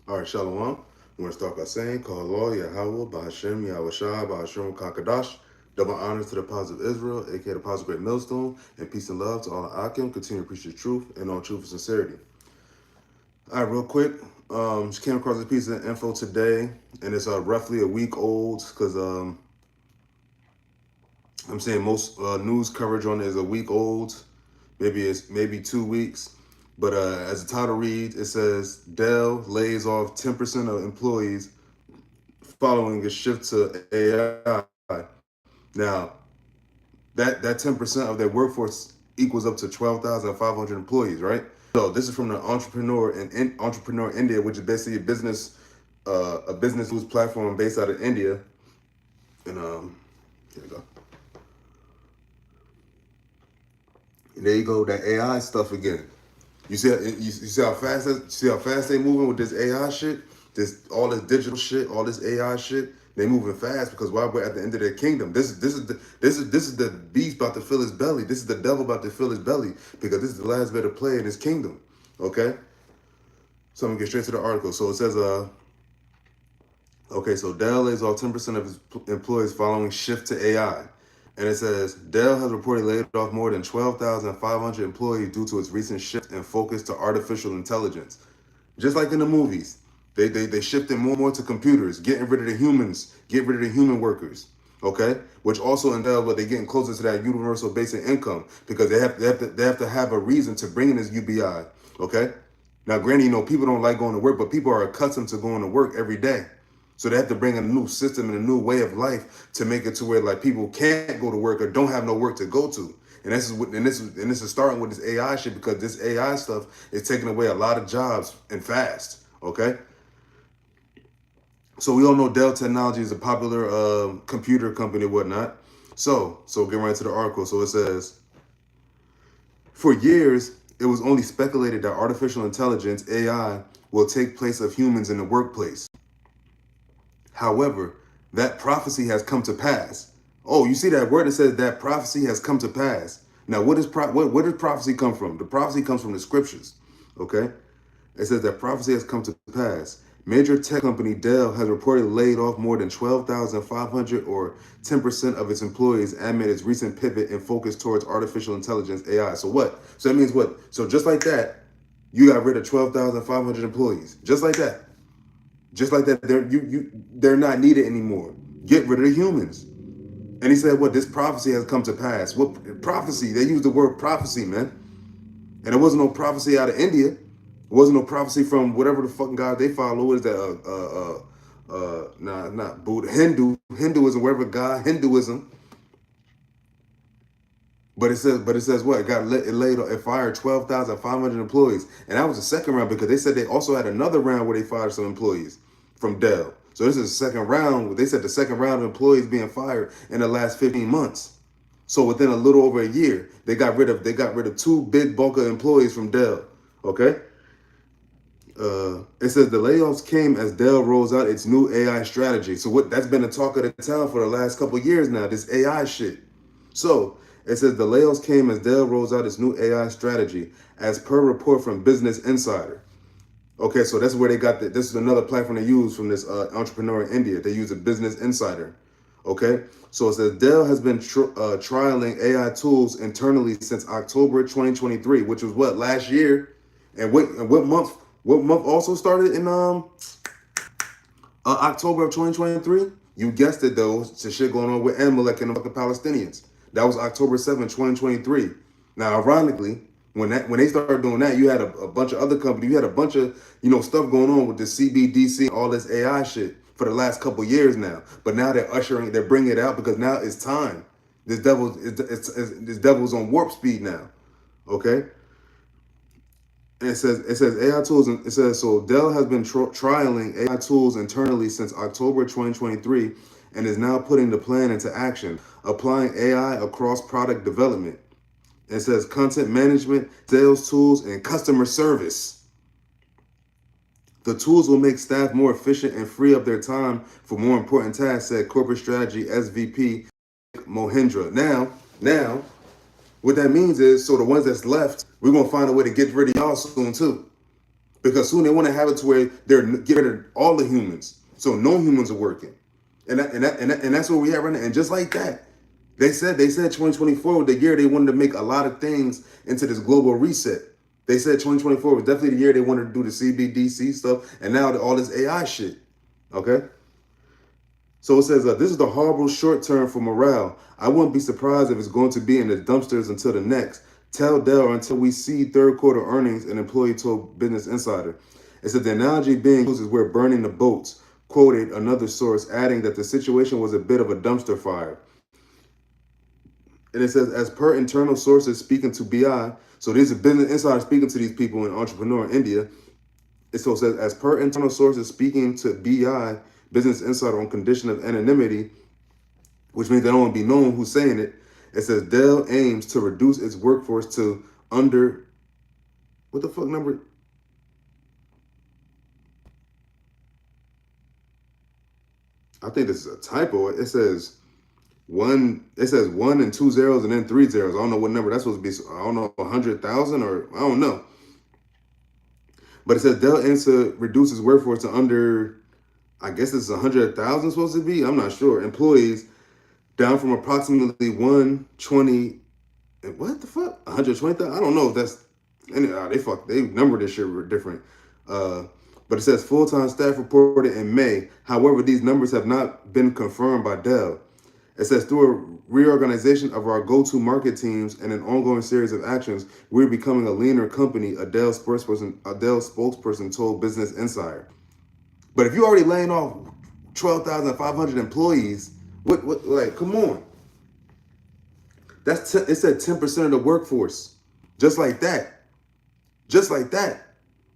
All right, Shalom. We're going to start by saying, Kahal, YAHAWAH, BAHASHAM, YAHAWASHI, Kakadash. Double honors to the Apostle of Israel, aka the Apostle of Great Millstone, and peace and love to all the Akim. Continue to preach the truth and all truth and sincerity. All right, real quick. Just came across a piece of info today, and it's roughly a week old because I'm saying most news coverage on it is a week old. Maybe 2 weeks. But as the title reads, it says Dell lays off 10% of employees following a shift to AI. Now, that 10% of their workforce equals up to 12,500 employees, right? So this is from the Entrepreneur in Entrepreneur India, which is basically a business news platform based out of India. And here we go. And there you go, that AI stuff again. You see how fast they moving with this AI shit, all this digital shit, all this AI shit. They moving fast because why we're at the end of their kingdom. This is the beast about to fill his belly. This is the devil about to fill his belly because this is the last bit of play in his kingdom. Okay. So I'm gonna get straight to the article. So it says okay, so Dell lays off 10% of his employees following shift to AI. And it says, Dell has reportedly laid off more than 12,500 employees due to its recent shift and focus to artificial intelligence. Just like in the movies, they shifted more and more to computers, getting rid of the humans, get rid of the human workers, okay? Which also entails what they're getting closer to that universal basic income because they have to have a reason to bring in this UBI, okay? Now, granted, people don't like going to work, but people are accustomed to going to work every day. So they have to bring in a new system and a new way of life to make it to where like people can't go to work or don't have no work to go to. And this is starting with this AI shit because this AI stuff is taking away a lot of jobs and fast. Okay. So we all know Dell Technology is a popular computer company and whatnot. So get right into the article. So it says, for years, it was only speculated that artificial intelligence, AI, will take place of humans in the workplace. However, that prophecy has come to pass. Oh, you see that word that says that prophecy has come to pass. Now, where does prophecy come from? The prophecy comes from the scriptures, okay? It says that prophecy has come to pass. Major tech company Dell has reportedly laid off more than 12,500 or 10% of its employees amid its recent pivot and focus towards artificial intelligence, AI. So what? So that means what? So just like that, you got rid of 12,500 employees. Just like that. Just like that, they're not needed anymore. Get rid of the humans. And he said, what, this prophecy has come to pass. What prophecy? They used the word prophecy, man. And it wasn't no prophecy out of India. It wasn't no prophecy from whatever the fucking god they follow. What is that? Not Buddha, Hinduism, whatever god, Hinduism. But it says what? It fired 12,500 employees. And that was the second round because they said they also had another round where they fired some employees from Dell. So this is the second round. They said the second round of employees being fired in the last 15 months. So within a little over a year, they got rid of two big bulk of employees from Dell. Okay. It says the layoffs came as Dell rolls out its new AI strategy. So that's been the talk of the town for the last couple of years now, this AI shit. So it says the layoffs came as Dell rolls out its new AI strategy, as per report from Business Insider. Okay, so that's where they got this is another platform they use from this entrepreneur in India. They use a Business Insider. Okay, so it says Dell has been trialing AI tools internally since October 2023, which was what, last year? And what month? What month also started in October of 2023? You guessed it though. It's the shit going on with Amalek and the fucking Palestinians. That was October 7th, 2023. Now, ironically, when they started doing that, you had a bunch of other companies. You had a bunch of stuff going on with the CBDC, all this AI shit for the last couple years now. But now they're bringing it out because now it's time. This devil's on warp speed now. Okay. And it says AI tools. It says so Dell has been trialing AI tools internally since October 2023 and is now putting the plan into action, applying AI across product development. It says content management, sales tools, and customer service. The tools will make staff more efficient and free up their time for more important tasks, said corporate strategy SVP Mohindra. Now, what that means is, so the ones that's left, we're going to find a way to get rid of y'all soon too. because soon they want to have it to where they're getting rid of all the humans, so no humans are working, and that's where we at right now. And just like that, they said 2024 was the year they wanted to make a lot of things into this global reset. They said 2024 was definitely the year they wanted to do the CBDC stuff, and now all this AI shit. Okay. So it says, this is the horrible short term for morale. I wouldn't be surprised if it's going to be in the dumpsters until the next. Tell Dell until we see third quarter earnings, an employee told Business Insider. It said the analogy being used is we're burning the boats, quoted another source, adding that the situation was a bit of a dumpster fire. And it says, as per internal sources speaking to BI, so these are Business Insider speaking to these people in entrepreneur in India. It so says, as per internal sources speaking to BI, Business Insider, on condition of anonymity, which means they don't want to be known who's saying it. It says Dell aims to reduce its workforce to under, what the fuck number? I think this is a typo. It says one and 2 zeros and then 3 zeros. I don't know what number that's supposed to be. I don't know, 100,000 or I don't know. But it says Dell aims to reduce its workforce to under, I guess it's 100,000 supposed to be. I'm not sure. Employees, down from approximately 120. What the fuck? 120,000? I don't know if that's. They numbered this shit different. But it says full-time staff reported in May. However, these numbers have not been confirmed by Dell. It says through a reorganization of our go-to-market teams and an ongoing series of actions, we're becoming a leaner company, a Dell spokesperson told Business Insider. But if you're already laying off 12,500 employees, what like, come on. It said 10% of the workforce. Just like that. Just like that.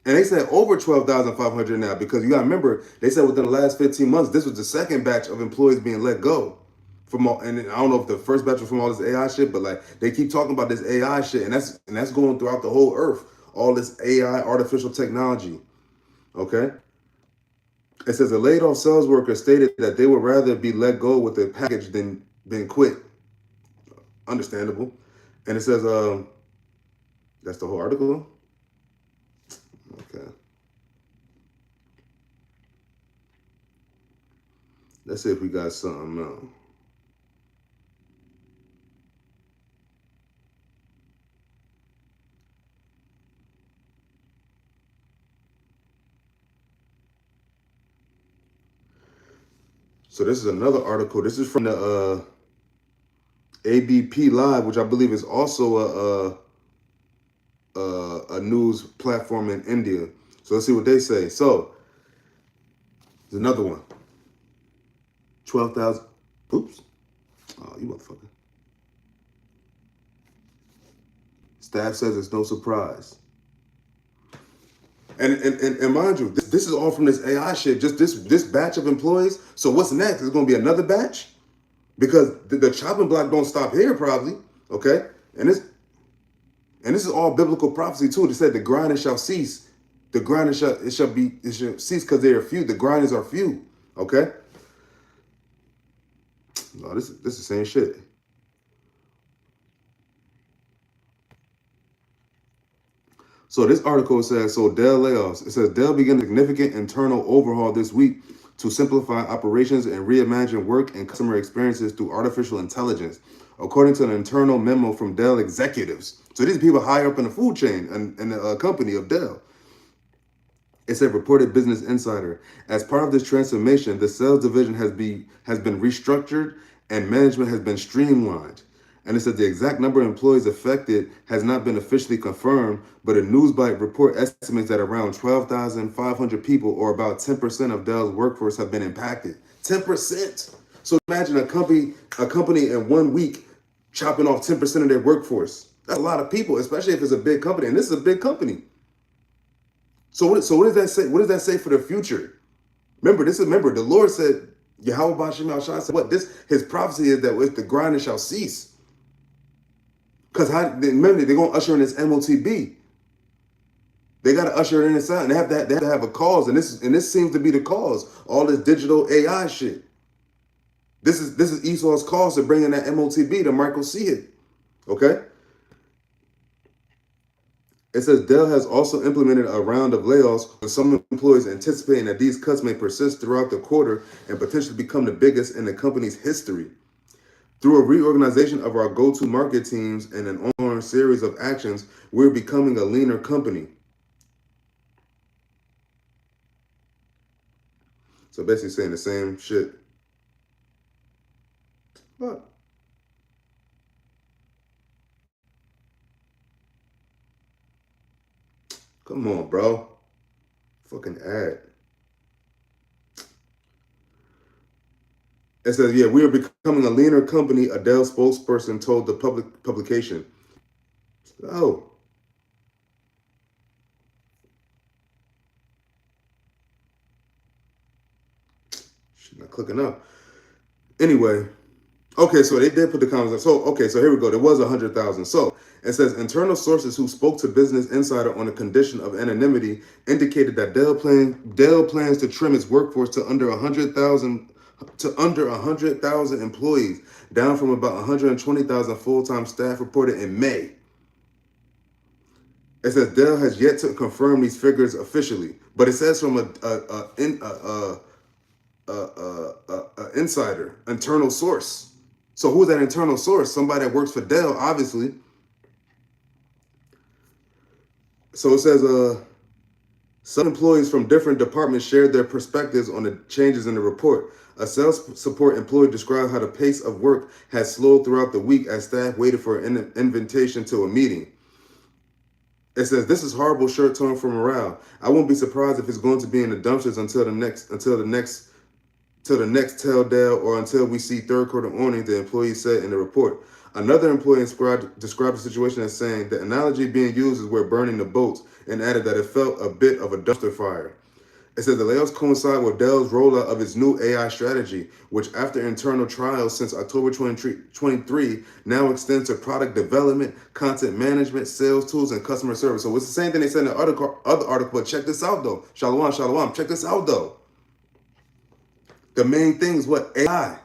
And they said over 12,500 now, because you got to remember, they said within the last 15 months, this was the second batch of employees being let go. From all, and I don't know if the first batch was from all this AI shit, but like they keep talking about this AI shit, and that's going throughout the whole earth. All this AI, artificial technology. Okay? It says a laid off sales worker stated that they would rather be let go with a package than quit. Understandable. And it says, that's the whole article. Okay. Let's see if we got something else. So this is another article. This is from the ABP Live, which I believe is also a news platform in India. So let's see what they say. So there's another one. 12,000. Oops. Oh, you motherfucker. Staff says it's no surprise. And mind you, this is all from this AI shit. Just this batch of employees. So what's next? Is going to be another batch? Because the chopping block don't stop here, probably. Okay, and this is all biblical prophecy too. It said the grinding shall cease. The grinding shall cease because they are few. The grinders are few. Okay. No, this is the same shit. So this article says, so Dell layoffs. It says Dell began a significant internal overhaul this week to simplify operations and reimagine work and customer experiences through artificial intelligence, according to an internal memo from Dell executives. So these people higher up in the food chain and the company of Dell. It said, reported Business Insider. As part of this transformation, the sales division has been restructured and management has been streamlined. And it said the exact number of employees affected has not been officially confirmed, but a Newsbite report estimates that around 12,500 people, or about 10% of Dell's workforce, have been impacted. 10%. So imagine a company in 1 week chopping off 10% of their workforce. That's a lot of people, especially if it's a big company. And this is a big company. So what does that say? What does that say for the future? Remember, the Lord said, YAHAWASHI said what? His prophecy is that the grinding shall cease. Because remember, they're going to usher in this MOTB. They got to usher it in inside, and they have to have a cause, and this seems to be the cause. All this digital AI shit. This is Esau's cause to bring in that MOTB to Michael see it. Okay. It says Dell has also implemented a round of layoffs, with some employees anticipating that these cuts may persist throughout the quarter and potentially become the biggest in the company's history. Through a reorganization of our go-to-market teams and an ongoing series of actions, we're becoming a leaner company. So basically saying the same shit. What? Come on, bro. Fucking ad. It says, yeah, we are becoming a leaner company, a Dell spokesperson told the publication. Oh. She's not clicking up. Anyway. Okay, so they did put the comments up. So, okay, so here we go. There was 100,000. So it says internal sources who spoke to Business Insider on the condition of anonymity indicated that Dell plans to trim its workforce to under 100,000 employees, down from about 120,000 full-time staff reported in May. It says Dell has yet to confirm these figures officially, but it says from a insider, internal source. So who's that internal source? Somebody that works for Dell, obviously. So it says some employees from different departments shared their perspectives on the changes in the report. A sales support employee described how the pace of work has slowed throughout the week as staff waited for an invitation to a meeting. It says this is horrible short-term for morale. I won't be surprised if it's going to be in the dumpsters until the next tell Dell or until we see third quarter earnings, the employee said in the report. Another employee described the situation as saying the analogy being used is we're burning the boats, and added that it felt a bit of a dumpster fire. It says the layoffs coincide with Dell's rollout of its new AI strategy, which after internal trials since October 2023 now extends to product development, content management, sales tools, and customer service. So it's the same thing they said in the other article, but check this out though. Shalom, shalom. Check this out though. The main thing is what? AI.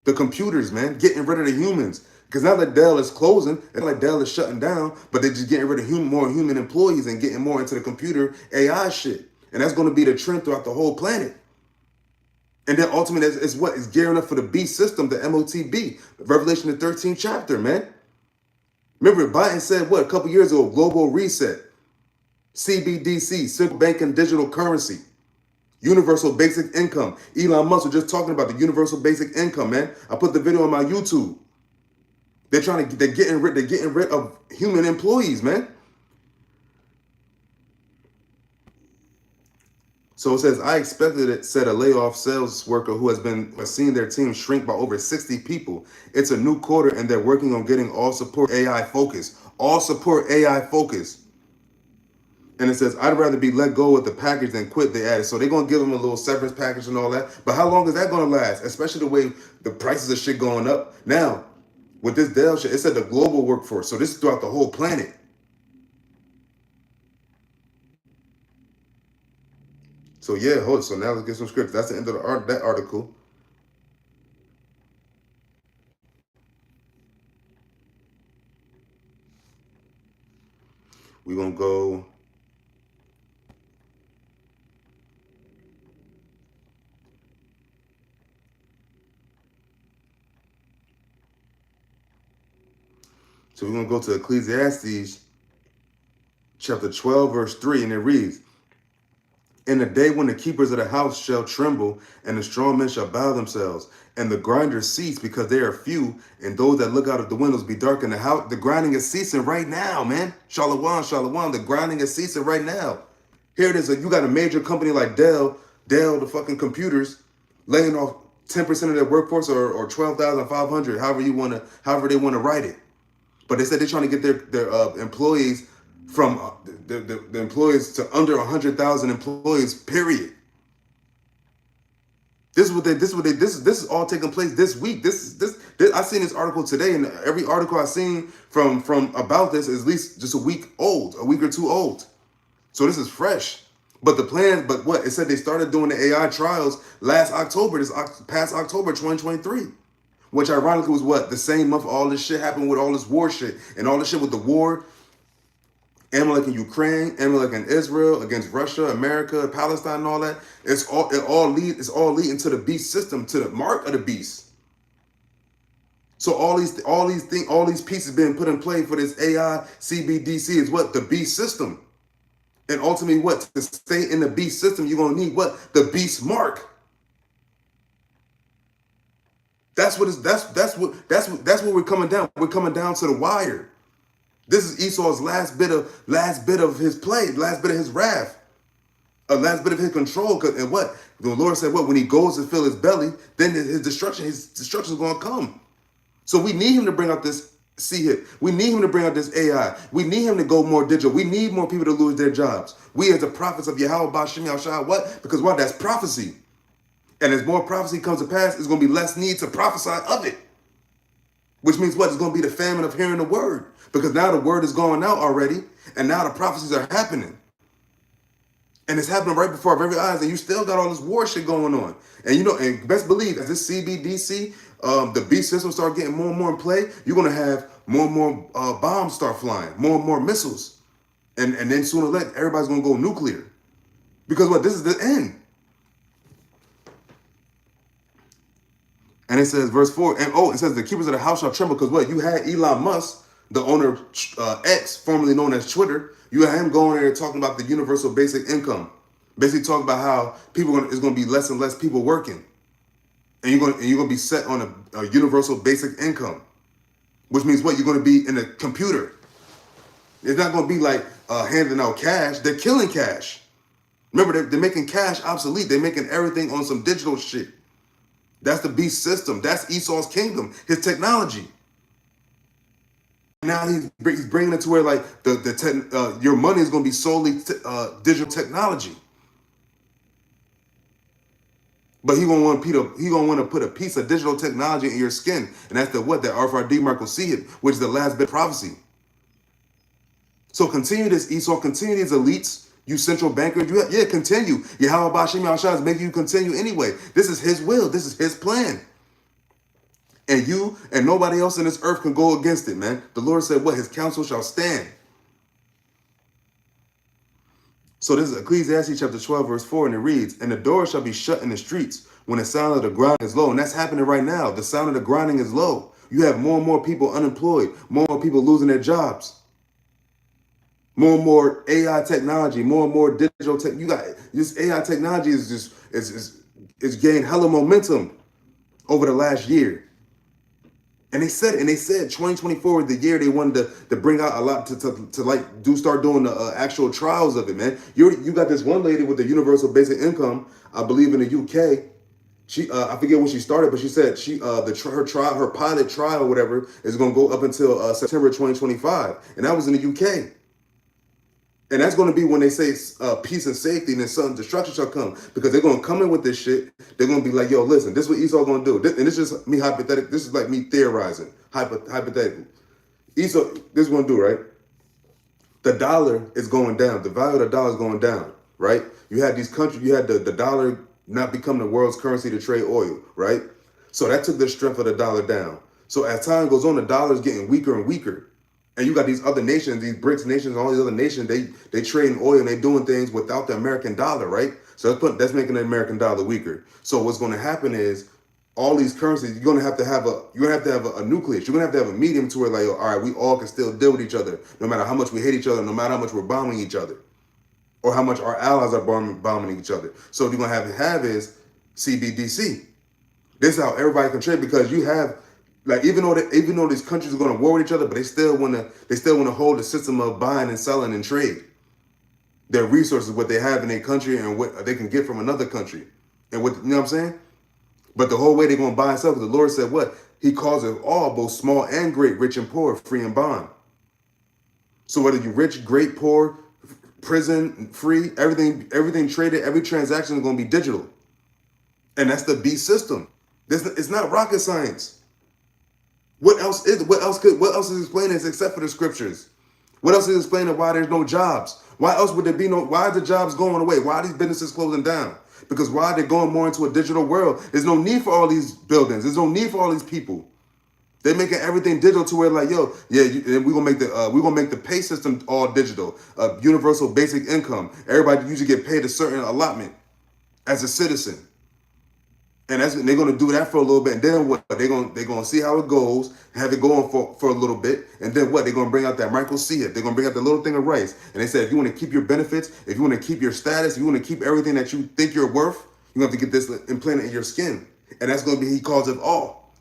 The computers, man. Getting rid of the humans. Because now that Dell is closing, and like Dell is shutting down, but they're just getting rid of more human employees and getting more into the computer AI shit. And that's going to be the trend throughout the whole planet. And then ultimately, it's what is gearing up for the B system, the MOTB, Revelation the 13th chapter, man. Remember, Biden said what a couple years ago, global reset, CBDC, central bank and digital currency, universal basic income. Elon Musk was just talking about the universal basic income, man. I put the video on my YouTube. They're getting rid of human employees, man. So it says, I expected it, said a layoff sales worker who has seen their team shrink by over 60 people. It's a new quarter and they're working on getting all support AI focus. All support AI focus. And it says, I'd rather be let go with the package than quit, they added. So they're going to give them a little severance package and all that. But how long is that going to last? Especially the way the prices of shit going up. Now, with this Dell shit, it said the global workforce. So this is throughout the whole planet. So yeah, hold it. So now let's get some scripts. That's the end of that article. We're going to go. So we're going to go to Ecclesiastes chapter 12, verse 3, and it reads, in the day when the keepers of the house shall tremble, and the strong men shall bow themselves, and the grinders cease because they are few, and those that look out of the windows be dark in the house. The grinding is ceasing right now, man. Shalom, shalom. The grinding is ceasing right now. Here it is. You got a major company like Dell, the fucking computers, laying off 10% of their workforce or 12,500, however they want to write it. But they said they're trying to get their employees from the employees to under 100,000 employees, period. This is all taking place this week. This I seen this article today, and every article I've seen from about this is at least just a week or two old. So this is fresh. But the plan, it said they started doing the AI trials last October, past October 2023. Which ironically was the same month all this shit happened with all this war shit and all this shit with the war Amalek in Ukraine, Amalek in Israel, against Russia, America, Palestine, and all that. It's all leading to the beast system, to the mark of the beast. So all these pieces being put in play for this AI CBDC is what? The beast system. And ultimately what? To stay in the beast system, you're gonna need what? The beast mark. That's what we're coming down. We're coming down to the wire. This is Esau's last bit of his play, last bit of his wrath, a last bit of his control. And what the Lord said, what when he goes to fill his belly, then his destruction is going to come. So we need him to bring out this C-hit. We need him to bring out this AI. We need him to go more digital. We need more people to lose their jobs. We as the prophets of Yahawah, BAHASHAM, YAHAWASHI, what? Because what? That's prophecy. And as more prophecy comes to pass, it's going to be less need to prophesy of it. Which means what? It's going to be the famine of hearing the word. Because now the word is going out already, and now the prophecies are happening. And it's happening right before our very eyes, and you still got all this war shit going on. And you know, and best believe, as this CBDC, the beast system start getting more and more in play, you're going to have more and more bombs start flying, more and more missiles. And then sooner or later, everybody's going to go nuclear. Because what? This is the end. And it says, verse 4, and it says, the keepers of the house shall tremble, because what? You had Elon Musk, the owner of X, formerly known as Twitter. You had him going there talking about the universal basic income. Basically talking about how it's going to be less and less people working. And you're going to be set on a universal basic income. Which means what? You're going to be in a computer. It's not going to be like handing out cash. They're killing cash. Remember, they're making cash obsolete. They're making everything on some digital shit. That's the beast system. That's Esau's kingdom, his technology. Now he's bringing it to where like your money is going to be solely digital technology. But he gonna want to put a piece of digital technology in your skin, and that's the what? That RFID mark will see it, which is the last bit of prophecy. So continue this, Esau. Continue these elites. You central bankers, continue. Yahawah, BAHASHAM, YAHAWASHI is making you continue anyway. This is his will. This is his plan. And you and nobody else in this earth can go against it, man. The Lord said what? His counsel shall stand. So this is Ecclesiastes chapter 12, verse 4, and it reads, and the door shall be shut in the streets when the sound of the grinding is low. And that's happening right now. The sound of the grinding is low. You have more and more people unemployed, more and more people losing their jobs. More and more AI technology, more and more digital tech. You got this AI technology is gained hella momentum over the last year. And they said 2024 is the year they wanted to bring out a lot to like start doing the actual trials of it, man. You got this one lady with the universal basic income, I believe in the UK. She I forget when she started, but she said her pilot trial, whatever, is going to go up until September 2025, and that was in the UK. And that's going to be when they say peace and safety, and then sudden destruction shall come. Because they're going to come in with this shit. They're going to be like, yo, listen, this is what Esau going to do. And it's just me hypothetical. This is like me theorizing. Hypothetical. Esau, this is going to do, right? The dollar is going down. The value of the dollar is going down, right? You had these countries, you had the dollar not become the world's currency to trade oil, right? So that took the strength of the dollar down. So as time goes on, the dollar is getting weaker and weaker. And you got these other nations, these BRICS nations, all these other nations, they trade in oil and they doing things without the American dollar, right? So that's making the American dollar weaker. So what's going to happen is all these currencies, you're going to have to have a nucleus. You're going to have a medium to where like, all right, we all can still deal with each other, no matter how much we hate each other, no matter how much we're bombing each other, or how much our allies are bombing each other. So what you're going to have is CBDC. This is how everybody can trade, because you have, like, even though these countries are going to war with each other, but they still want to hold the system of buying and selling and trade. Their resources, what they have in their country and what they can get from another country. And what, you know what I'm saying? But the whole way they're going to buy and sell, because the Lord said what? He calls it all, both small and great, rich and poor, free and bond. So whether you're rich, great, poor, prison, free, everything traded, every transaction is going to be digital. And that's the beast system. It's not rocket science. What else is explaining this except for the scriptures? What else is explaining why there's no jobs? Why else would there be why are the jobs going away? Why are these businesses closing down? Because why they're going more into a digital world. There's no need for all these buildings. There's no need for all these people. They're making everything digital to where like, yo, yeah, we're gonna make the pay system all digital. Universal basic income. Everybody usually get paid a certain allotment as a citizen. And they're gonna do that for a little bit, and then what? They're gonna see how it goes, have it going for a little bit, and then what? They're gonna bring out that Michael C. They're gonna bring out the little thing of rice, and they said if you want to keep your benefits, if you want to keep your status, if you want to keep everything that you think you're worth, you have to get this implanted in your skin, and that's gonna be he calls it all.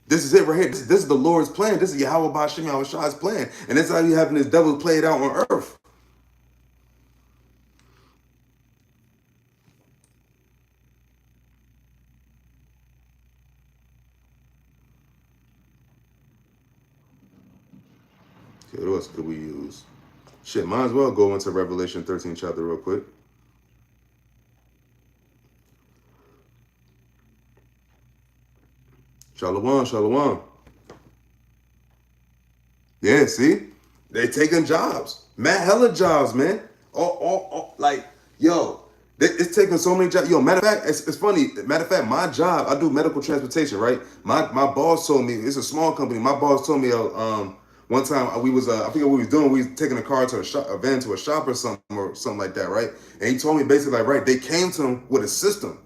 This is it right here. This is the Lord's plan. This is Yahawah BAHASHAM YAHAWASHI's plan, and that's how you having this devil played out on earth. Okay, what else could we use? Shit, might as well go into Revelation 13 chapter real quick. Shalom, shalom. Yeah, see? They taking jobs. Mad hella jobs, man. Like, yo, it's taking so many jobs. Yo, matter of fact, it's funny. Matter of fact, my job, I do medical transportation, right? My boss told me, it's a small company. My boss told me one time we was, I forget what we was doing. We was taking a car to a van to a shop or something like that, right? And he told me basically like, right, they came to him with a system.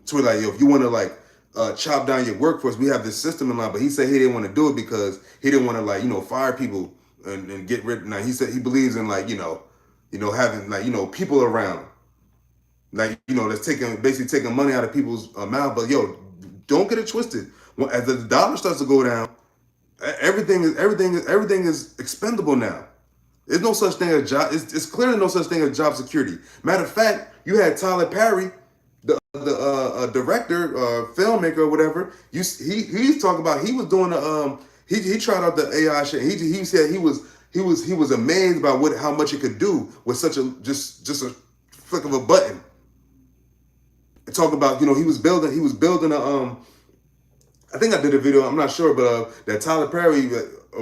To where like, yo, if you want to like chop down your workforce, we have this system in line. But he said he didn't want to do it because he didn't want to like, fire people and get rid. Now he said he believes in like, having like, people around, like, that's basically taking money out of people's mouth. But yo, don't get it twisted. As the dollar starts to go down, everything is expendable now. There's no such thing as job. It's clearly no such thing as job security. Matter of fact, you had Tyler Perry, the director, filmmaker, or whatever. He's talking about he was doing he tried out the AI shit. He said he was amazed by how much it could do with such a just a flick of a button. And talk about he was building a I think I did a video, I'm not sure, but that Tyler Perry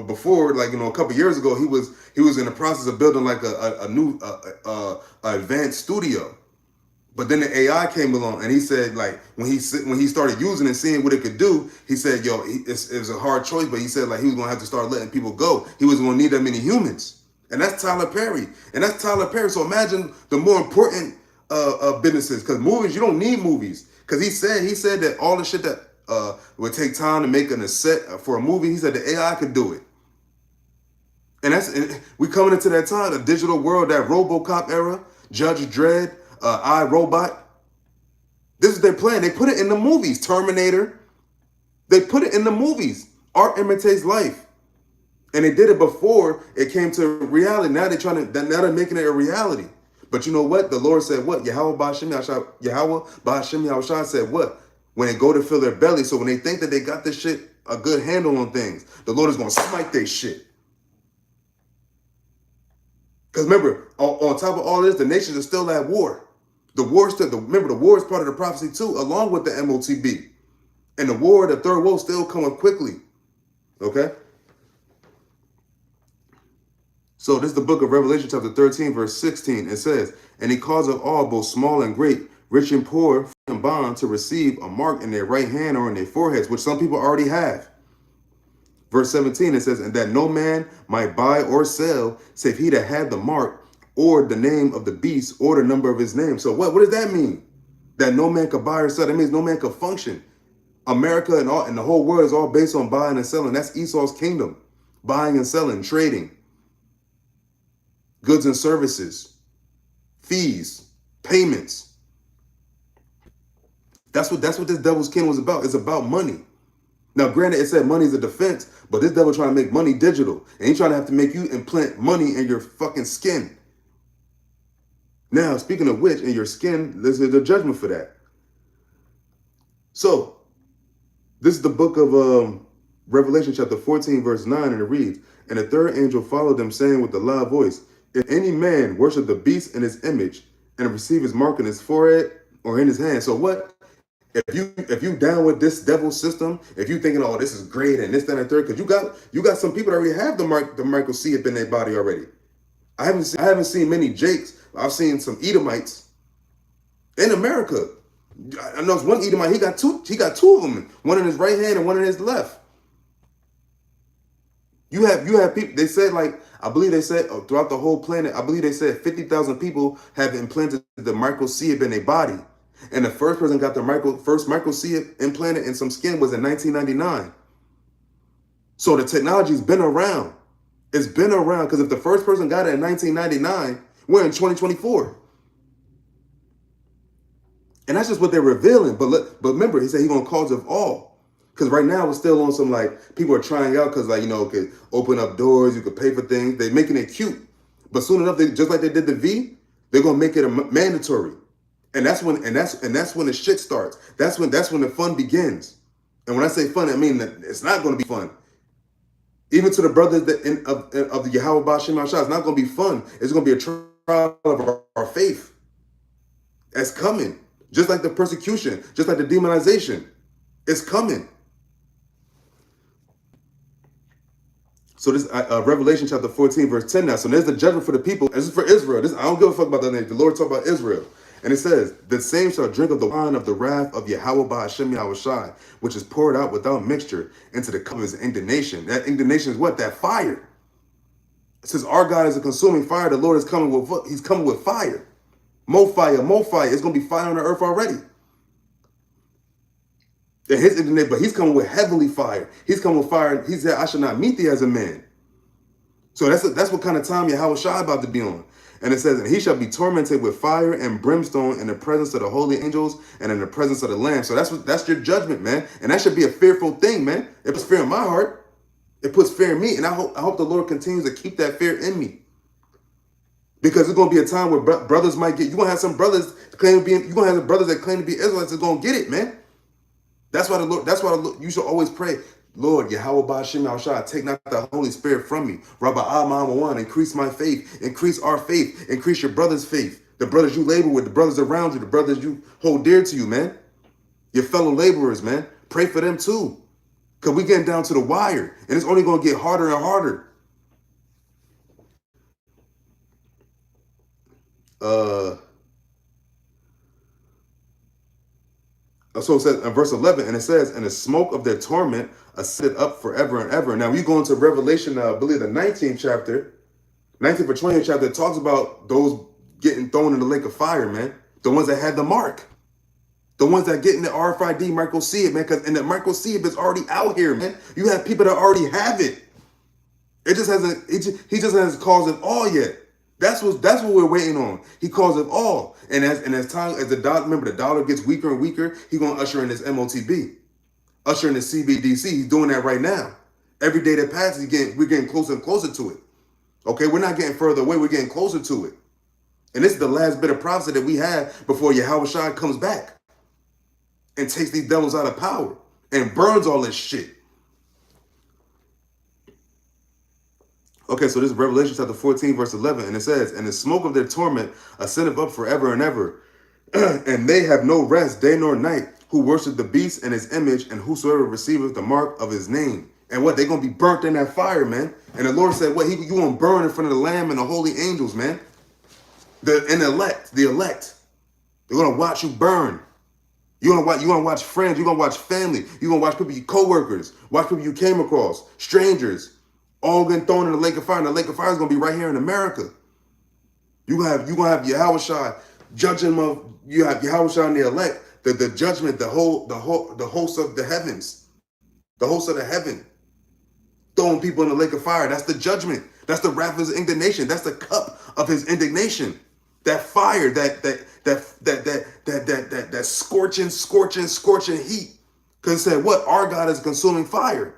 before, like a couple years ago, he was in the process of building like a new advanced studio. But then the AI came along, and he said like when he started using it, seeing what it could do, he said, yo, it was a hard choice, but he said like he was gonna have to start letting people go. He wasn't gonna need that many humans, and that's Tyler Perry, So imagine the more important businesses, because movies, you don't need movies, because he said that all the shit that would take time to make a set for a movie, he said the AI could do it. And we coming into that time, the digital world, that RoboCop era, Judge Dredd, iRobot. This is their plan. They put it in the movies. Terminator. They put it in the movies. Art imitates life. And they did it before it came to reality. Now they're making it a reality. But you know what? The Lord said what? Yahawah BAHASHAM YAHAWASHI said what? When they go to fill their belly. So when they think that they got this shit, a good handle on things, the Lord is going to smite their shit. Because remember, on top of all this, the nations are still at war. Remember, the war is part of the prophecy too, along with the MOTB. And the war, the third woe, still coming quickly. Okay? So this is the book of Revelation chapter 13, verse 16. It says, and he causeth all, both small and great, rich and poor, free and bond, to receive a mark in their right hand or in their foreheads, which some people already have. Verse 17, it says, and that no man might buy or sell, save he that had the mark, or the name of the beast, or the number of his name. So what does that mean? That no man could buy or sell. That means no man could function. America and the whole world is all based on buying and selling. That's Esau's kingdom. Buying and selling, trading, goods and services, fees, payments. That's what this devil's kingdom was about. It's about money. Now, granted, it said money is a defense, but this devil trying to make money digital. And he's trying to have to make you implant money in your fucking skin. Now, speaking of which, in your skin, there's a judgment for that. So, this is the book of Revelation chapter 14, verse 9, and it reads, and the third angel followed them, saying with a loud voice, if any man worship the beast in his image, and receive his mark in his forehead or in his hand. So what? If you down with this devil system, if you thinking, oh, this is great and this, that, and third, because you got some people that already have the Michael C up in their body already. I haven't seen many Jakes. I've seen some Edomites in America. I know it's one Edomite. He got two of them. One in his right hand and one in his left. You have people. They said, like, I believe they said throughout the whole planet. I believe they said 50,000 people have implanted the microchip in their body, and the first person got the first microchip implanted in some skin was in 1999. So the technology's been around. It's been around, because if the first person got it in 1999, we're in 2024. And that's just what they're revealing. But remember, he said he's going to cause of all. Because right now we're still on some, like, people are trying out because, like, it could open up doors, you could pay for things. They're making it cute. But soon enough, just like they did the V, they're going to make it mandatory. And that's when the shit starts. That's when the fun begins. And when I say fun, I mean that it's not going to be fun. Even to the brothers of the Yahawah BAHASHAM, it's not going to be fun. It's going to be a trial of our faith. That's coming. Just like the persecution, just like the demonization. It's coming. So this Revelation chapter 14, verse 10 now. So there's the judgment for the people. This is for Israel. I don't give a fuck about that name. The Lord talk about Israel. And it says, the same shall drink of the wine of the wrath of Yahawah BAHASHAM YAHAWASHI, which is poured out without mixture into the cup of his indignation. That indignation is what? That fire. It says, our God is a consuming fire. The Lord is coming with what? He's coming with fire. More fire, more fire. It's going to be fire on the earth already. But he's coming with heavenly fire. He's coming with fire. He said, I shall not meet thee as a man. So that's what kind of time Yahawashi about to be on. And it says, and he shall be tormented with fire and brimstone in the presence of the holy angels and in the presence of the Lamb. So that's your judgment, man. And that should be a fearful thing, man. It puts fear in my heart. It puts fear in me. And I hope the Lord continues to keep that fear in me. Because it's going to be a time where brothers might get, you're going to have some brothers you're going to have some brothers that claim to be Israelites that's going to get it, man. That's why you should always pray, Lord, Yahawah BAHASHAM YAHAWASHI, take not the Holy Spirit from me. Rabba Al-Ma'awan, increase my faith, increase our faith, increase your brother's faith. The brothers you labor with, the brothers around you, the brothers you hold dear to you, man. Your fellow laborers, man. Pray for them too. Because we're getting down to the wire, and it's only going to get harder and harder. So it says in verse 11, and it says, and the smoke of their torment ascended up forever and ever. Now we go into Revelation, I believe the 19th chapter, 19th or 20th chapter, it talks about those getting thrown in the lake of fire, man. The ones that had the mark. The ones that get in the RFID microchip, man, because in the microchip is already out here, man. You have people that already have it. He just hasn't caused it all yet. That's what we're waiting on. He calls it all. And as the dollar, remember, the dollar gets weaker and weaker, he's gonna usher in this MOTB, usher in this CBDC. He's doing that right now. Every day that passes, we're getting closer and closer to it. Okay, we're not getting further away, we're getting closer to it. And this is the last bit of prophecy that we have before Yahawashi comes back and takes these devils out of power and burns all this shit. Okay, so this is Revelation chapter 14, verse 11, and it says, and the smoke of their torment ascendeth up forever and ever, and they have no rest day nor night, who worship the beast and his image, and whosoever receiveth the mark of his name. And what? They're going to be burnt in that fire, man. And the Lord said, what? You going to burn in front of the Lamb and the holy angels, man. The elect. They're going to watch you burn. You're going to watch friends. You're going to watch family. You're going to watch people, your co-workers, watch people you came across, strangers, all getting thrown in the lake of fire. And the lake of fire is going to be right here in America. You're going to have Yahawashi judging them. You have Yahawashi and the elect, the judgment, the host of the heavens, the host of the heaven, throwing people in the lake of fire. That's the judgment. That's the wrath of his indignation. That's the cup of his indignation. That fire, that scorching heat. Because it said, what? Our God is consuming fire.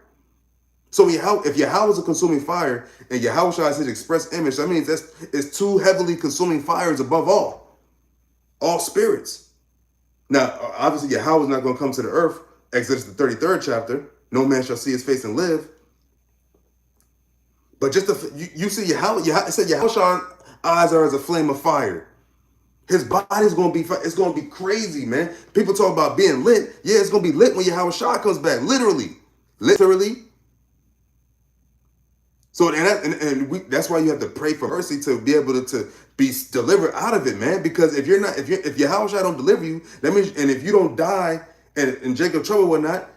So if Yahweh is a consuming fire and Yahawashi is his express image, that means it's two heavily consuming fires above all spirits. Now, obviously, Yahweh is not going to come to the earth. Exodus the 33rd chapter. No man shall see his face and live. But just you see Yahweh, it said Yahawashi's eyes are as a flame of fire. His body's going to be, it's going to be crazy, man. People talk about being lit. Yeah, it's going to be lit when Yahawashi comes back. Literally. So that's why you have to pray for mercy to be able to be delivered out of it, man. Because if Yahawashi don't deliver you, that means, and if you don't die and in Jacob's trouble or whatnot,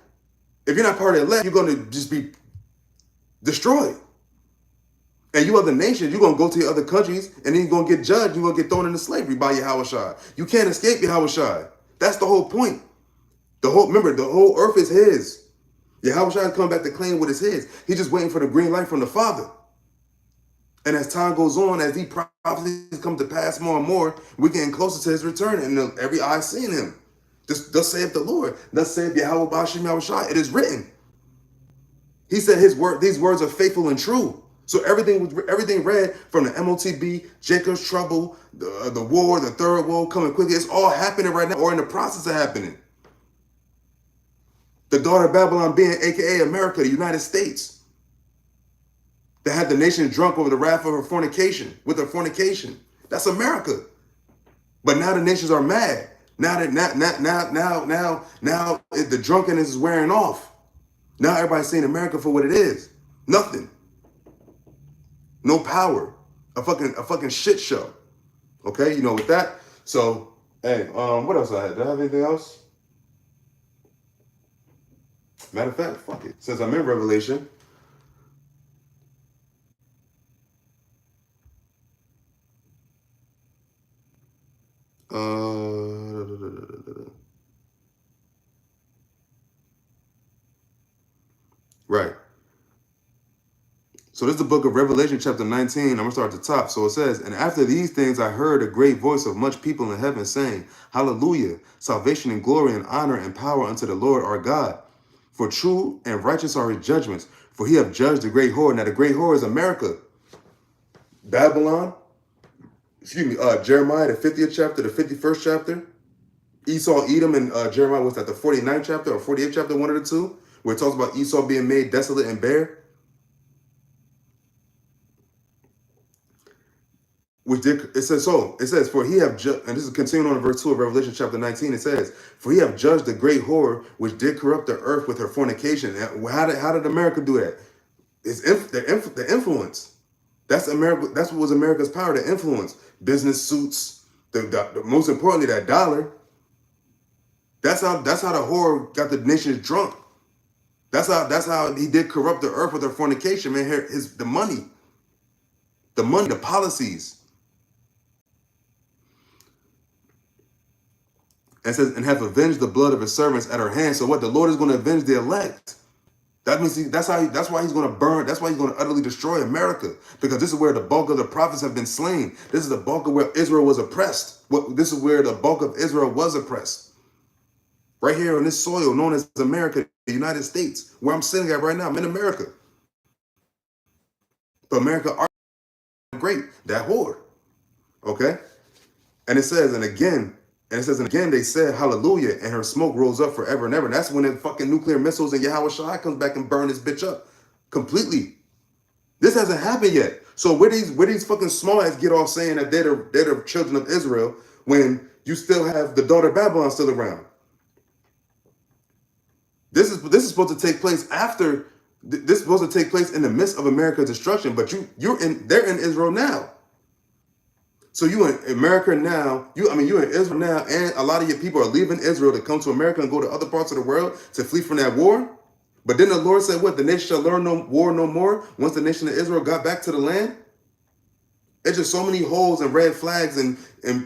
if you're not part of the elect, you're going to just be destroyed. And you other nations, you're going to go to your other countries, and then you're going to get judged. You're going to get thrown into slavery by Yahawashi. You can't escape Yahawashi. That's the whole point. Remember, the whole earth is his. Yahawashi has come back to claim what is his. He's just waiting for the green light from the Father. And as time goes on, as these prophecies come to pass more and more, we're getting closer to his return, and every eye seeing him. Thus saith the Lord. Thus saith Yahweh BAHASHAM Yahawashi. It is written. He said these words are faithful and true. So everything read from the MOTB, Jacob's trouble, the war, the third war coming quickly, it's all happening right now or in the process of happening. The daughter of Babylon being aka America, the United States, that had the nation drunk over the wrath of her fornication, with her fornication. That's America. But now the nations are mad. Now the drunkenness is wearing off. Now everybody's seeing America for what it is. Nothing. No power. A fucking shit show. Okay, with that. So, hey, what else I had? Did I have anything else? Matter of fact, fuck it. Since I'm in Revelation. Right. So this is the book of Revelation, chapter 19. I'm going to start at the top. So it says, and after these things, I heard a great voice of much people in heaven saying, Hallelujah, salvation and glory and honor and power unto the Lord our God. For true and righteous are his judgments, for he hath judged the great whore. Now the great whore is America. Babylon, Jeremiah, the 50th chapter, the 51st chapter. Esau, Edom, and Jeremiah, was that the 49th chapter or 48th chapter, one of the two, where it talks about Esau being made desolate and bare. It says, for he have judged, and this is continuing on in verse 2 of Revelation chapter 19, it says, for he have judged the great whore, which did corrupt the earth with her fornication. And how did America do that? It's the influence. That's America. That's what was America's power, the influence. Business suits, the most importantly, that dollar. That's how the whore got the nations drunk. That's how he did corrupt the earth with her fornication, man. The money, the policies. And it says, and have avenged the blood of his servants at her hand. So what? The Lord is going to avenge the elect. That means that's why he's going to burn. That's why he's going to utterly destroy America, because this is where the bulk of the prophets have been slain. This is the bulk of where Israel was oppressed. This is where the bulk of Israel was oppressed. Right here on this soil known as America, the United States, where I'm sitting at right now. I'm in America. But America are great. That whore. Okay? And it says, and again they said, hallelujah, and her smoke rose up forever and ever. And that's when the fucking nuclear missiles and Yahawashi comes back and burn this bitch up completely. This hasn't happened yet. So where these fucking small ass get off saying that they're the children of Israel when you still have the daughter of Babylon still around? This is supposed to take place after. This is supposed to take place in the midst of America's destruction. But they're in Israel now. So you in America now. You're in Israel now, and a lot of your people are leaving Israel to come to America and go to other parts of the world to flee from that war. But then the Lord said, "What? The nation shall learn no war no more." Once the nation of Israel got back to the land. It's just so many holes and red flags, and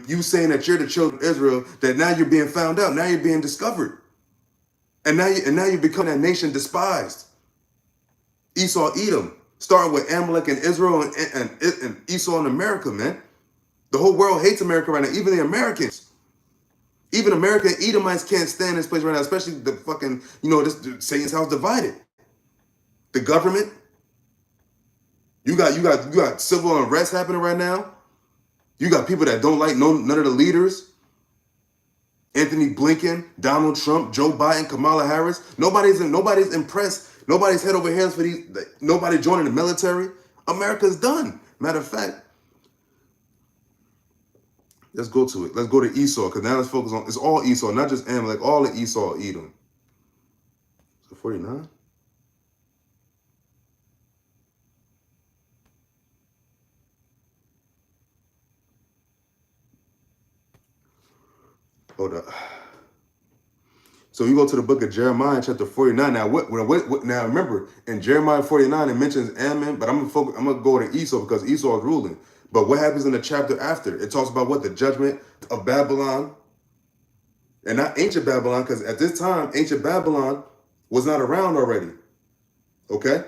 you saying that you're the children of Israel, that now you're being found out. Now you're being discovered. And now you become that nation despised. Esau, Edom, starting with Amalek and Israel and Esau and America, man. The whole world hates America right now, even the Americans. Even American Edomites can't stand this place right now, especially the fucking, this Satan's house divided. The government. You got civil unrest happening right now. You got people that don't like none of the leaders. Anthony Blinken, Donald Trump, Joe Biden, Kamala Harris. Nobody's impressed. Nobody's head over heels for these. Nobody joining the military. America's done. Matter of fact, let's go to it. Let's go to Esau, because now let's focus on, it's all Esau, not just Amalek, all the Esau, Edom. So 49. Hold up. So you go to the book of Jeremiah, chapter 49. Now, now remember, in Jeremiah 49, it mentions Ammon, but I'm gonna go to Esau because Esau is ruling. But what happens in the chapter after? It talks about what? The judgment of Babylon, and not ancient Babylon, because at this time, ancient Babylon was not around already. Okay?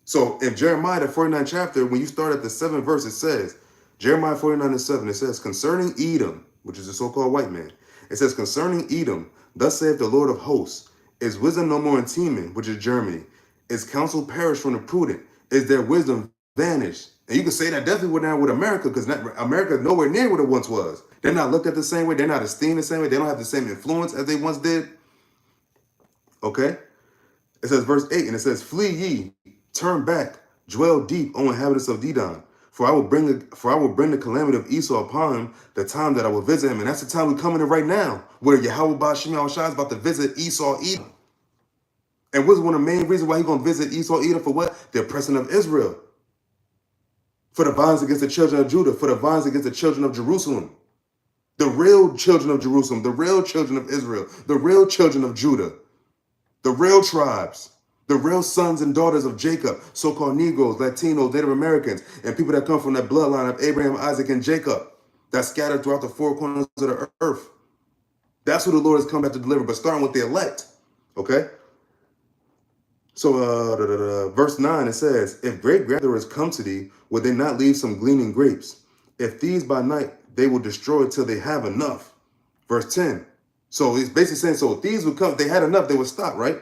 So in Jeremiah, the 49th chapter, when you start at the 7th verse, it says, Jeremiah 49:7, it says, concerning Edom, which is the so-called white man, it says, concerning Edom, thus saith the Lord of hosts, is wisdom no more in Teman, which is Germany? Is counsel perished from the prudent? Is their wisdom vanished? And you can say that definitely now with America, because America is nowhere near what it once was. They're not looked at the same way. They're not esteemed the same way. They don't have the same influence as they once did. Okay? It says verse 8, and it says, flee ye, turn back, dwell deep, O inhabitants of Dedan. For I will bring the calamity of Esau upon him, the time that I will visit him. And that's the time we're coming in right now, where Yahawah BAHASHAM YAHAWASHI is about to visit Esau, Edom. And what's one of the main reasons why he's going to visit Esau, Edom? For what? The oppression of Israel. For the violence against the children of Judah. For the violence against the children of Jerusalem. The real children of Jerusalem. The real children of Israel. The real children of Judah. The real tribes. The real sons and daughters of Jacob, so-called Negroes, Latinos, Native Americans, and people that come from that bloodline of Abraham, Isaac, and Jacob, that's scattered throughout the four corners of the earth. That's who the Lord has come back to deliver, but starting with the elect, okay? So verse 9, it says, if great gatherers come to thee, will they not leave some gleaning grapes? If thieves by night, they will destroy till they have enough. Verse 10. So it's basically saying, so if thieves would come, if they had enough, they would stop, right?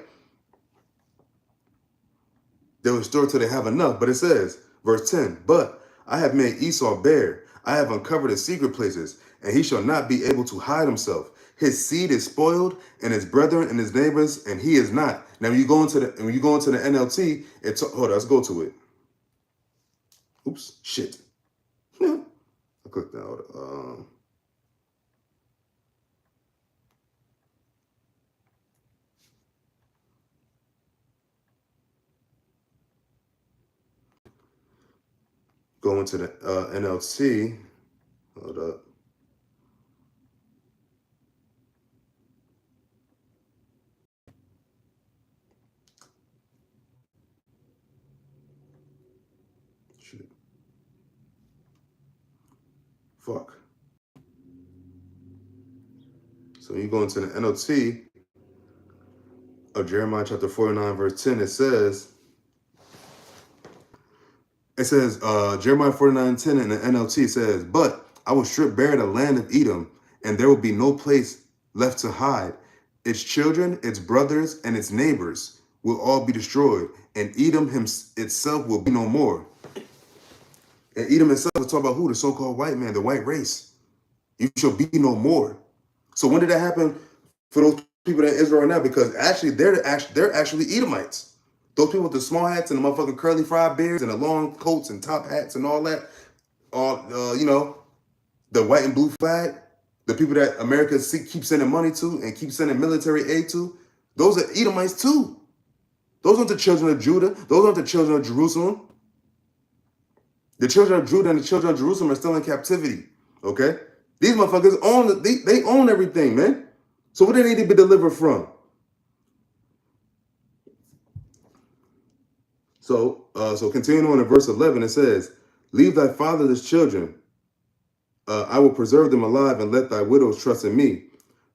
They will restore till they have enough. But it says, verse 10, but I have made Esau bare. I have uncovered his secret places, and he shall not be able to hide himself. His seed is spoiled, and his brethren and his neighbors, and he is not. Now, when you go into the NLT, hold on, let's go to it. Oops, shit. I clicked out. Go into the NLT. Hold up. Shit. Fuck. So you go into the NLT of Jeremiah chapter 49, verse 10, it says, Jeremiah 49:10 in the NLT says, but I will strip bare the land of Edom, and there will be no place left to hide. Its children, its brothers, and its neighbors will all be destroyed, and Edom itself will be no more. And Edom itself is talking about who? The so-called white man, the white race. You shall be no more. So when did that happen for those people that Israel right now? Because actually, they're actually Edomites. Those people with the small hats and the motherfucking curly fried beards and the long coats and top hats and all that, the white and blue flag, the people that America keep sending money to and keep sending military aid to, those are Edomites too. Those aren't the children of Judah. Those aren't the children of Jerusalem. The children of Judah and the children of Jerusalem are still in captivity, okay? These motherfuckers they own everything, man. So what do they need to be delivered from? So continuing on in verse 11, it says, leave thy fatherless children. I will preserve them alive and let thy widows trust in me.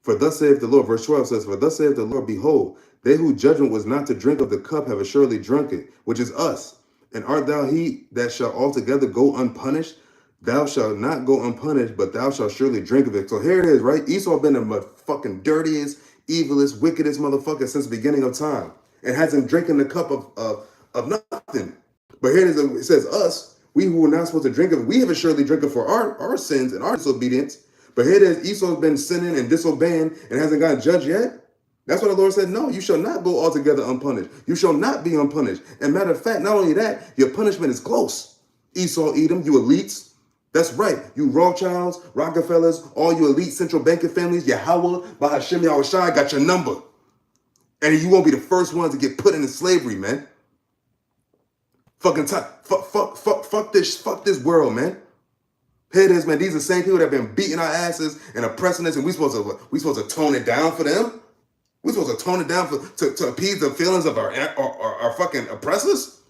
For thus saith the Lord. Verse 12 says, for thus saith the Lord, behold, they whose judgment was not to drink of the cup have assuredly drunk it, which is us. And art thou he that shall altogether go unpunished? Thou shalt not go unpunished, but thou shalt surely drink of it. So here it is, right? Esau been the fucking dirtiest, evilest, wickedest motherfucker since the beginning of time. And hasn't drinking the cup of nothing. But here it says us, we who were not supposed to drink of it, we have surely drink it for our sins and our disobedience. But here it is, Esau's been sinning and disobeying and hasn't gotten judged yet. That's why the Lord said, no, you shall not go altogether unpunished. You shall not be unpunished. And matter of fact, not only that, your punishment is close. Esau, Edom, you elites. That's right. You Rothschilds, Rockefellers, all you elite central banking families, Yahawah, BAHASHAM YAHAWASHI got your number. And you won't be the first ones to get put into slavery, man. Fuck this world, man. Here it is, man. These are the same people that have been beating our asses and oppressing us, and we supposed to tone it down for them? We supposed to tone it down to appease the feelings of our fucking oppressors?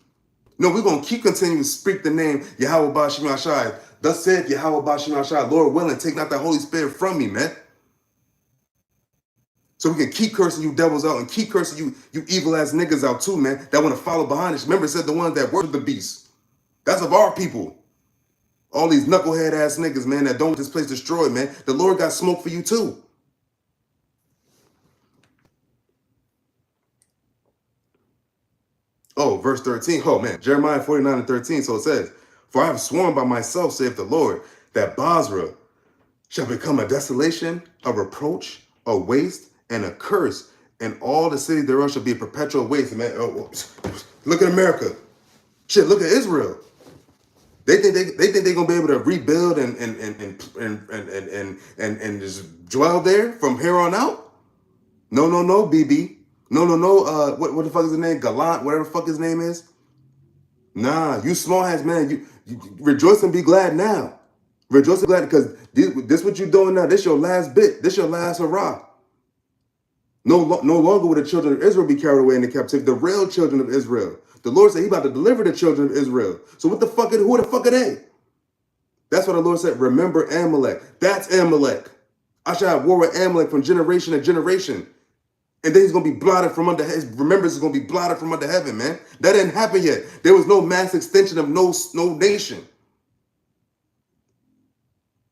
No, we're going to keep continuing to speak the name Yahweh BAHASHAM YAHWASHI. Thus saith Yahweh BAHASHAM YAHWASHI, Lord willing, take not that Holy Spirit from me, man. So we can keep cursing you devils out and keep cursing you evil ass niggas out too, man, that want to follow behind us. Remember, it said the ones that worship the beast. That's of our people. All these knucklehead ass niggas, man, that don't want this place destroyed, man. The Lord got smoke for you too. Oh, verse 13. Oh, man. Jeremiah 49:13. So it says, for I have sworn by myself, saith the Lord, that Basra shall become a desolation, a reproach, a waste, and a curse, and all the cities thereof shall be a perpetual waste. Man, look at America. Shit, look at Israel. They think they're gonna be able to rebuild and just dwell there from here on out. No, BB. No. What the fuck is his name? Gallant, whatever the fuck his name is. Nah, you small ass man. You rejoice and be glad now. Rejoice and be glad because this what you doing now. This your last bit. This your last hurrah. No longer will the children of Israel be carried away into captivity. The real children of Israel. The Lord said he about to deliver the children of Israel. So who the fuck are they? That's what the Lord said. Remember Amalek. That's Amalek. I shall have war with Amalek from generation to generation. And then he's going to be blotted from under his remembrance is going to be blotted from under heaven, man. That didn't happen yet. There was no mass extension of no nation.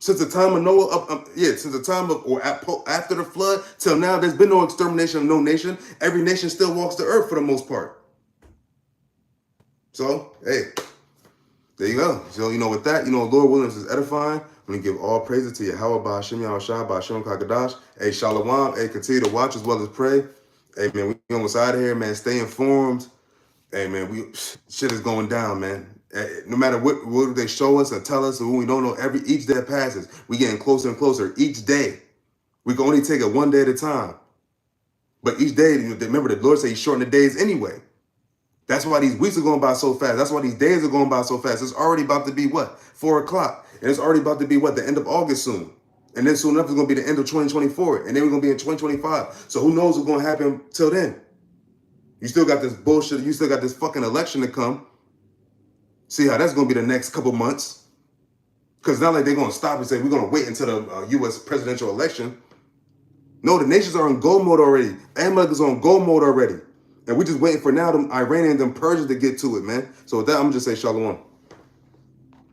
Since the time of Noah, since the time of, or after the flood, till now, there's been no extermination of no nation. Every nation still walks the earth for the most part. So, hey, there you go. So, with that, Lord willing, this is edifying. I'm going to give all praises to Yahweh, BAHASHAM YAHWASHI, BAHASHAM KAKADASH. Hey, Shalom. Hey, continue to watch as well as pray. Hey, man, we almost out of here, man. Stay informed. Hey, man, shit is going down, man. No matter what they show us and tell us, and we don't know, each day that passes, we getting closer and closer each day. We can only take it one day at a time. But each day, remember, the Lord said he shortened the days anyway. That's why these weeks are going by so fast. That's why these days are going by so fast. It's already about to be what? 4 o'clock. And it's already about to be what? The end of August soon. And then soon enough, it's going to be the end of 2024. And then we're going to be in 2025. So who knows what's going to happen till then? You still got this bullshit. You still got this fucking election to come. See how that's going to be the next couple months. Because not like they're going to stop and say, we're going to wait until the U.S. presidential election. No, the nations are in go mode already. Amalek is on go mode already. And we're just waiting for now them Iranians and them Persians to get to it, man. So with that, I'm going to just say shalom.